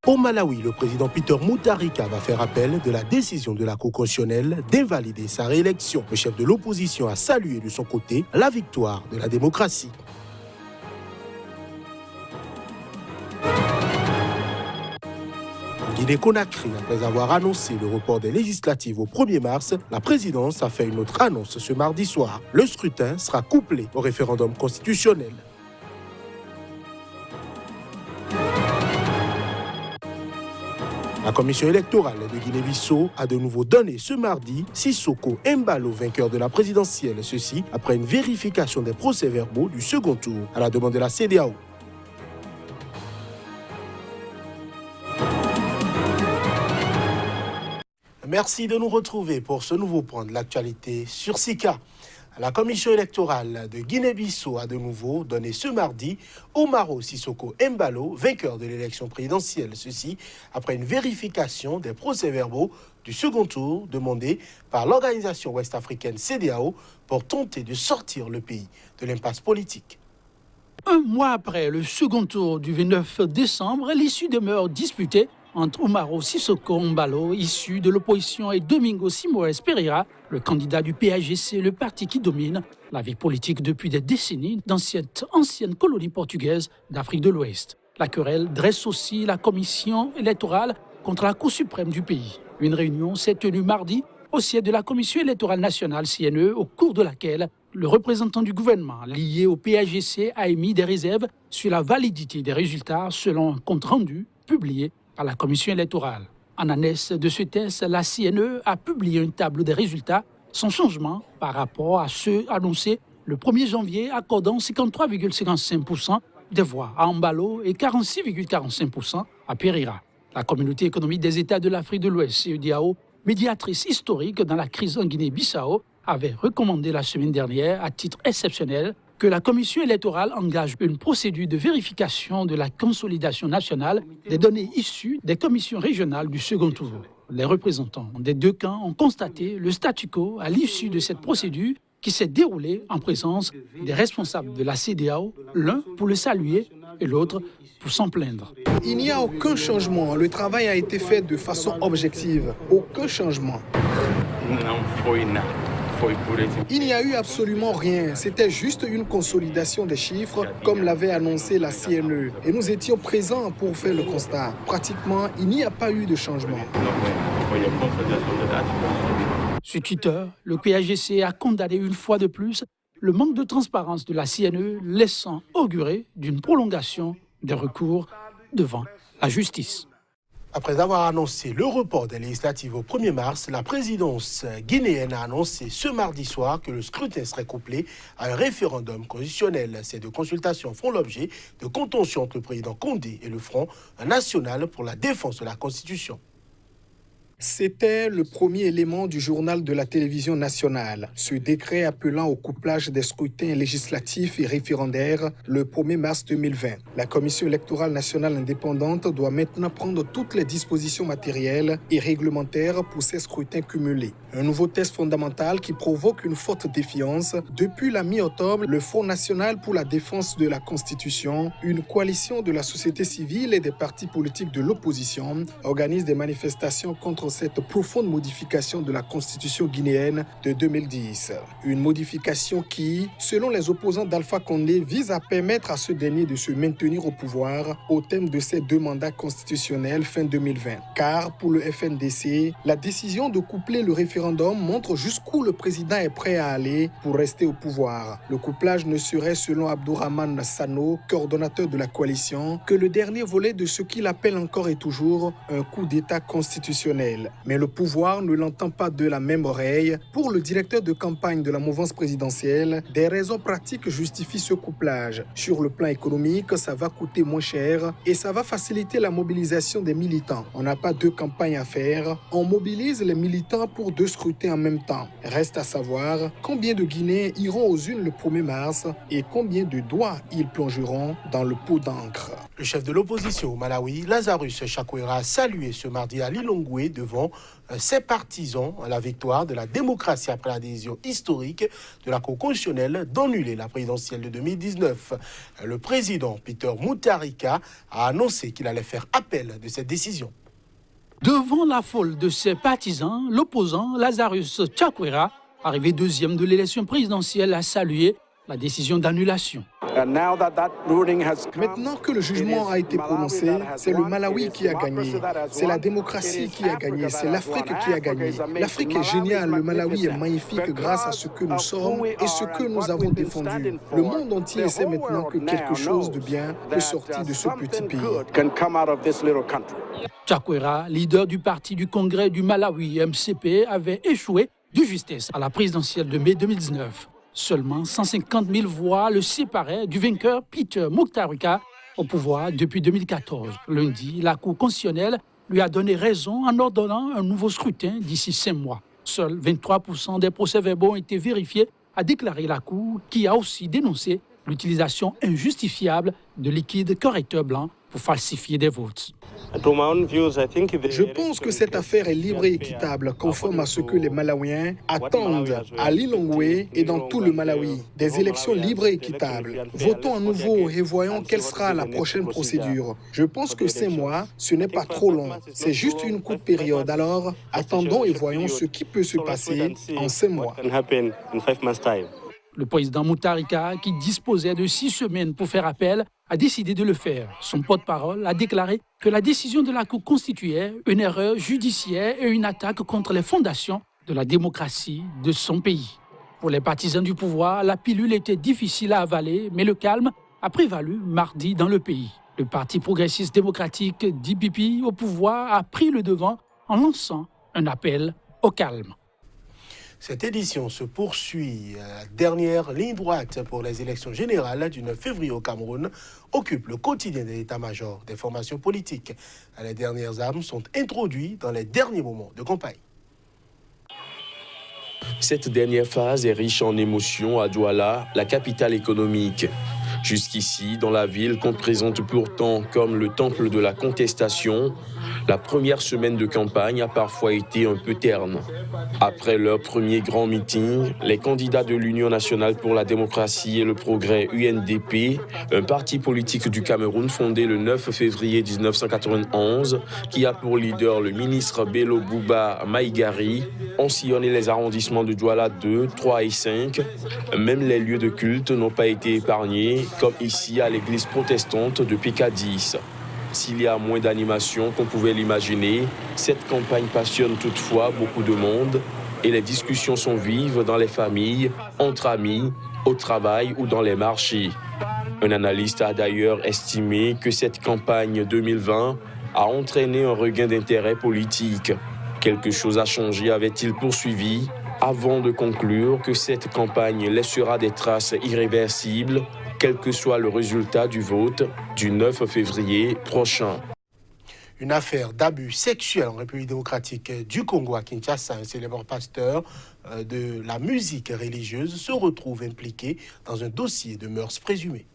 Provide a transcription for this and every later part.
Au Malawi, le président Peter Mutharika va faire appel de la décision de la Cour constitutionnelle d'invalider sa réélection. Le chef de l'opposition a salué de son côté la victoire de la démocratie. En Guinée-Conakry, après avoir annoncé le report des législatives au 1er mars, la présidence a fait une autre annonce ce mardi soir. Le scrutin sera couplé au référendum constitutionnel. La commission électorale de Guinée-Bissau a de nouveau donné ce mardi Sissoko Embalo vainqueur de la présidentielle, ceci après une vérification des procès-verbaux du second tour à la demande de la CEDEAO. Merci de nous retrouver pour ce nouveau point de l'actualité sur SICA. La commission électorale de Guinée-Bissau a de nouveau donné ce mardi Umaro Sissoko Embalo vainqueur de l'élection présidentielle. Ceci après une vérification des procès-verbaux du second tour demandé par l'organisation ouest-africaine CEDEAO pour tenter de sortir le pays de l'impasse politique. Un mois après le second tour du 29 décembre, l'issue demeure disputée entre Umaro Sissoko Embalo, issu de l'opposition, et Domingo Simoes Pereira, le candidat du PAGC, le parti qui domine la vie politique depuis des décennies dans cette ancienne colonie portugaise d'Afrique de l'Ouest. La querelle dresse aussi la commission électorale contre la Cour suprême du pays. Une réunion s'est tenue mardi au siège de la commission électorale nationale CNE, au cours de laquelle le représentant du gouvernement lié au PAGC a émis des réserves sur la validité des résultats selon un compte rendu publié par la commission électorale. En annexe de ce test, la CNE a publié une table des résultats sans changement par rapport à ceux annoncés le 1er janvier, accordant 53,55% des voix à Embalo et 46,45% à Pereira. La communauté économique des États de l'Afrique de l'Ouest, CEDEAO, médiatrice historique dans la crise en Guinée-Bissau, avait recommandé la semaine dernière, à titre exceptionnel, que la commission électorale engage une procédure de vérification de la consolidation nationale des données issues des commissions régionales du second tour. Les représentants des deux camps ont constaté le statu quo à l'issue de cette procédure qui s'est déroulée en présence des responsables de la CEDEAO, l'un pour le saluer et l'autre pour s'en plaindre. Il n'y a aucun changement. Le travail a été fait de façon objective. Aucun changement. Il n'y a eu absolument rien. C'était juste une consolidation des chiffres, comme l'avait annoncé la CNE. Et nous étions présents pour faire le constat. Pratiquement, il n'y a pas eu de changement. Sur Twitter, le PAGC a condamné une fois de plus le manque de transparence de la CNE, laissant augurer d'une prolongation des recours devant la justice. Après avoir annoncé le report des législatives au 1er mars, la présidence guinéenne a annoncé ce mardi soir que le scrutin serait couplé à un référendum constitutionnel. Ces deux consultations font l'objet de contentions entre le président Condé et le Front national pour la défense de la Constitution. C'était le premier élément du journal de la télévision nationale. Ce décret appelant au couplage des scrutins législatifs et référendaires le 1er mars 2020. La Commission électorale nationale indépendante doit maintenant prendre toutes les dispositions matérielles et réglementaires pour ces scrutins cumulés. Un nouveau test fondamental qui provoque une forte défiance. Depuis la mi-octobre, le Front national pour la défense de la Constitution, une coalition de la société civile et des partis politiques de l'opposition, organise des manifestations contre cette profonde modification de la Constitution guinéenne de 2010. Une modification qui, selon les opposants d'Alpha Condé, vise à permettre à ce dernier de se maintenir au pouvoir au terme de ses 2 mandats constitutionnels fin 2020. Car pour le FNDC, la décision de coupler le référendum montre jusqu'où le président est prêt à aller pour rester au pouvoir. Le couplage ne serait, selon Abdourahmane Sano, coordonnateur de la coalition, que le dernier volet de ce qu'il appelle encore et toujours un coup d'État constitutionnel. Mais le pouvoir ne l'entend pas de la même oreille. Pour le directeur de campagne de la mouvance présidentielle, des raisons pratiques justifient ce couplage. Sur le plan économique, ça va coûter moins cher et ça va faciliter la mobilisation des militants. On n'a pas 2 campagnes à faire, on mobilise les militants pour 2 scrutins en même temps. Reste à savoir combien de Guinéens iront aux urnes le 1er mars et combien de doigts ils plongeront dans le pot d'encre. Le chef de l'opposition au Malawi, Lazarus Chakwera, a salué ce mardi à Lilongwe de devant ses partisans la victoire de la démocratie après l'adhésion historique de la Cour constitutionnelle d'annuler la présidentielle de 2019. Le président Peter Mutharika a annoncé qu'il allait faire appel de cette décision. Devant la foule de ses partisans, l'opposant Lazarus Chakwera, arrivé deuxième de l'élection présidentielle, a salué la décision d'annulation. Maintenant que le jugement a été prononcé, c'est le Malawi qui a gagné. C'est la démocratie qui a gagné. C'est l'Afrique qui a gagné. L'Afrique est géniale. Le Malawi est magnifique grâce à ce que nous sommes et ce que nous avons défendu. Le monde entier sait maintenant que quelque chose de bien peut sortir de ce petit pays. Chakwera, leader du parti du Congrès du Malawi, MCP, avait échoué de justesse à la présidentielle de mai 2019. Seulement 150 000 voix le séparaient du vainqueur Peter Mutharika au pouvoir depuis 2014. Lundi, la Cour constitutionnelle lui a donné raison en ordonnant un nouveau scrutin d'ici 5 mois. Seuls 23% des procès-verbaux ont été vérifiés, a déclaré la Cour, qui a aussi dénoncé l'utilisation injustifiable de liquide correcteur blanc pour falsifier des votes. Je pense que cette affaire est libre et équitable, conforme à ce que les Malawiens attendent à Lilongwe et dans tout le Malawi. Des élections libres et équitables. Votons à nouveau et voyons quelle sera la prochaine procédure. Je pense que 5 mois, ce n'est pas trop long. C'est juste une courte période. Alors, attendons et voyons ce qui peut se passer en 5 mois. Le président Mutharika, qui disposait de 6 semaines pour faire appel, a décidé de le faire. Son porte-parole a déclaré que la décision de la Cour constituait une erreur judiciaire et une attaque contre les fondations de la démocratie de son pays. Pour les partisans du pouvoir, la pilule était difficile à avaler, mais le calme a prévalu mardi dans le pays. Le Parti progressiste démocratique DPP au pouvoir a pris le devant en lançant un appel au calme. Cette édition se poursuit. La dernière ligne droite pour les élections générales du 9 février au Cameroun occupe le quotidien de l'état-major des formations politiques. Les dernières armes sont introduites dans les derniers moments de campagne. Cette dernière phase est riche en émotions à Douala, la capitale économique. Jusqu'ici, dans la ville qu'on présente pourtant comme le temple de la contestation, la première semaine de campagne a parfois été un peu terne. Après leur premier grand meeting, les candidats de l'Union nationale pour la démocratie et le progrès UNDP, un parti politique du Cameroun fondé le 9 février 1991, qui a pour leader le ministre Bello Bouba Maïgari, ont sillonné les arrondissements de Douala 2, 3 et 5. Même les lieux de culte n'ont pas été épargnés, comme ici à l'église protestante de PK10. S'il y a moins d'animation qu'on pouvait l'imaginer, cette campagne passionne toutefois beaucoup de monde et les discussions sont vives dans les familles, entre amis, au travail ou dans les marchés. Un analyste a d'ailleurs estimé que cette campagne 2020 a entraîné un regain d'intérêt politique. Quelque chose a changé, avait-il poursuivi, avant de conclure que cette campagne laissera des traces irréversibles, quel que soit le résultat du vote du 9 février prochain. Une affaire d'abus sexuels en République démocratique du Congo à Kinshasa, un célèbre pasteur de la musique religieuse se retrouve impliqué dans un dossier de mœurs présumées.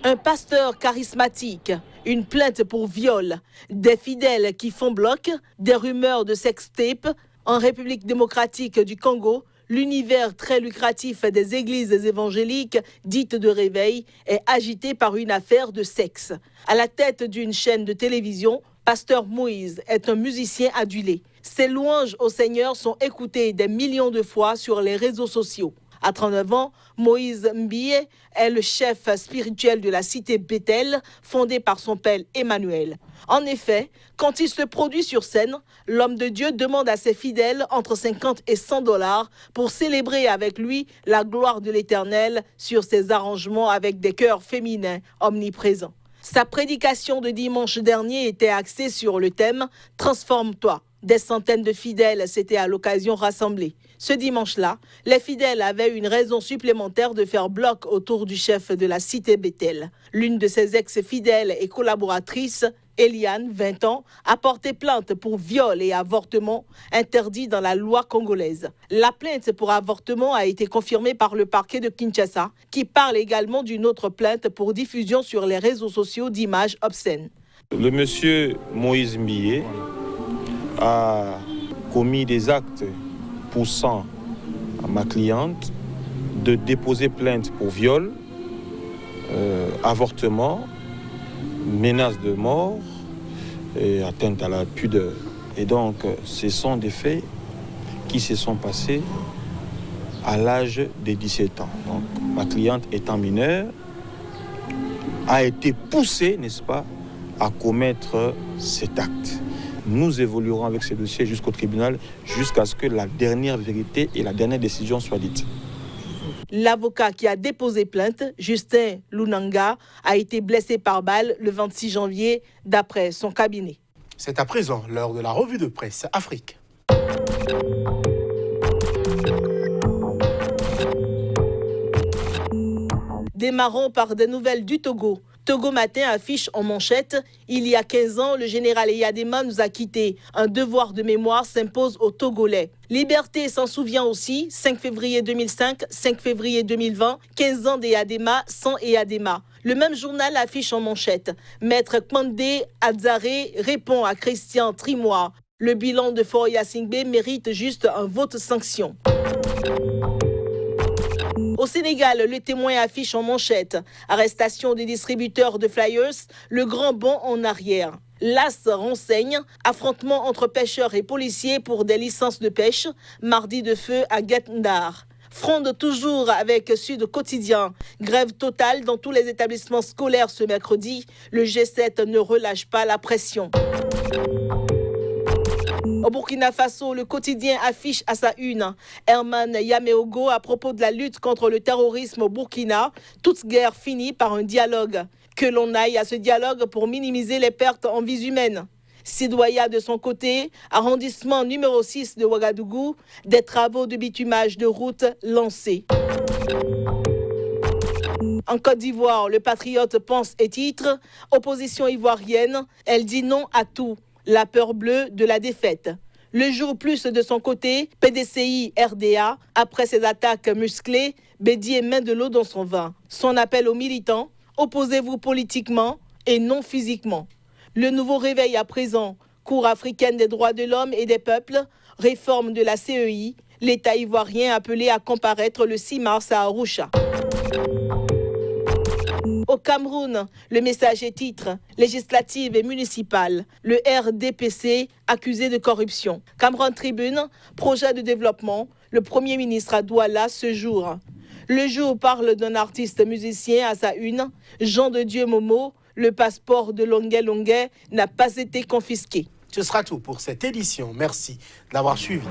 Un pasteur charismatique, une plainte pour viol, des fidèles qui font bloc, des rumeurs de sextape. En République démocratique du Congo, l'univers très lucratif des églises évangéliques dites de réveil est agité par une affaire de sexe. À la tête d'une chaîne de télévision, Pasteur Moïse est un musicien adulé. Ses louanges au Seigneur sont écoutées des millions de fois sur les réseaux sociaux. À 39 ans, Moïse Mbie est le chef spirituel de la cité Bethel, fondée par son père Emmanuel. En effet, quand il se produit sur scène, l'homme de Dieu demande à ses fidèles entre 50 et 100 $ pour célébrer avec lui la gloire de l'Éternel sur ses arrangements avec des chœurs féminins omniprésents. Sa prédication de dimanche dernier était axée sur le thème « Transforme-toi ». Des centaines de fidèles s'étaient à l'occasion rassemblés. Ce dimanche-là, les fidèles avaient une raison supplémentaire de faire bloc autour du chef de la cité Bethel. L'une de ses ex-fidèles et collaboratrices, Eliane, 20 ans, a porté plainte pour viol et avortement interdit dans la loi congolaise. La plainte pour avortement a été confirmée par le parquet de Kinshasa, qui parle également d'une autre plainte pour diffusion sur les réseaux sociaux d'images obscènes. Le monsieur Moïse Mbie a commis des actes poussant ma cliente de déposer plainte pour viol, avortement, menace de mort et atteinte à la pudeur. Et donc, ce sont des faits qui se sont passés à l'âge de 17 ans. Donc, ma cliente étant mineure a été poussée, n'est-ce pas, à commettre cet acte. Nous évoluerons avec ce dossier jusqu'au tribunal jusqu'à ce que la dernière vérité et la dernière décision soient dites. L'avocat qui a déposé plainte, Justin Lunanga, a été blessé par balle le 26 janvier d'après son cabinet. C'est à présent l'heure de la revue de presse Afrique. Démarrons par des nouvelles du Togo. Togo Matin affiche en manchette « Il y a 15 ans, le général Eyadema nous a quittés. Un devoir de mémoire s'impose aux Togolais. » Liberté s'en souvient aussi, 5 février 2005, 5 février 2020, 15 ans d'Eyadema sans Eyadema. Le même journal affiche en manchette « Maître Kwandé Adzaré répond à Christian Trimois. Le bilan de Faure Gnassingbé mérite juste un vote sanction. » Au Sénégal, le Témoin affiche en manchette « Arrestation des distributeurs de flyers, le grand bond en arrière ». L'As renseigne « Affrontement entre pêcheurs et policiers pour des licences de pêche, mardi de feu à Guet-Ndar ». Fronde toujours avec Sud Quotidien. Grève totale dans tous les établissements scolaires ce mercredi. Le G7 ne relâche pas la pression. Au Burkina Faso, le quotidien affiche à sa une Herman Yameogo à propos de la lutte contre le terrorisme au Burkina. Toute guerre finit par un dialogue. Que l'on aille à ce dialogue pour minimiser les pertes en vies humaines. Sidoya, de son côté, arrondissement numéro 6 de Ouagadougou, des travaux de bitumage de route lancés. En Côte d'Ivoire, le Patriote pense et titre « Opposition ivoirienne, elle dit non à tout ». La peur bleue de la défaite. Le jour plus de son côté, PDCI RDA, après ses attaques musclées, Bédier met de l'eau dans son vin. Son appel aux militants, opposez-vous politiquement et non physiquement. Le nouveau réveil à présent, Cour africaine des droits de l'homme et des peuples, réforme de la CEI, l'État ivoirien appelé à comparaître le 6 mars à Arusha. Au Cameroun, le Messager titre « Législative et municipale, le RDPC accusé de corruption ». Cameroun Tribune, projet de développement, le Premier ministre à Douala ce jour. Le Jour parle d'un artiste musicien à sa une, Jean de Dieu Momo, le passeport de Longuet Longuet n'a pas été confisqué. Ce sera tout pour cette édition. Merci de l'avoir suivi.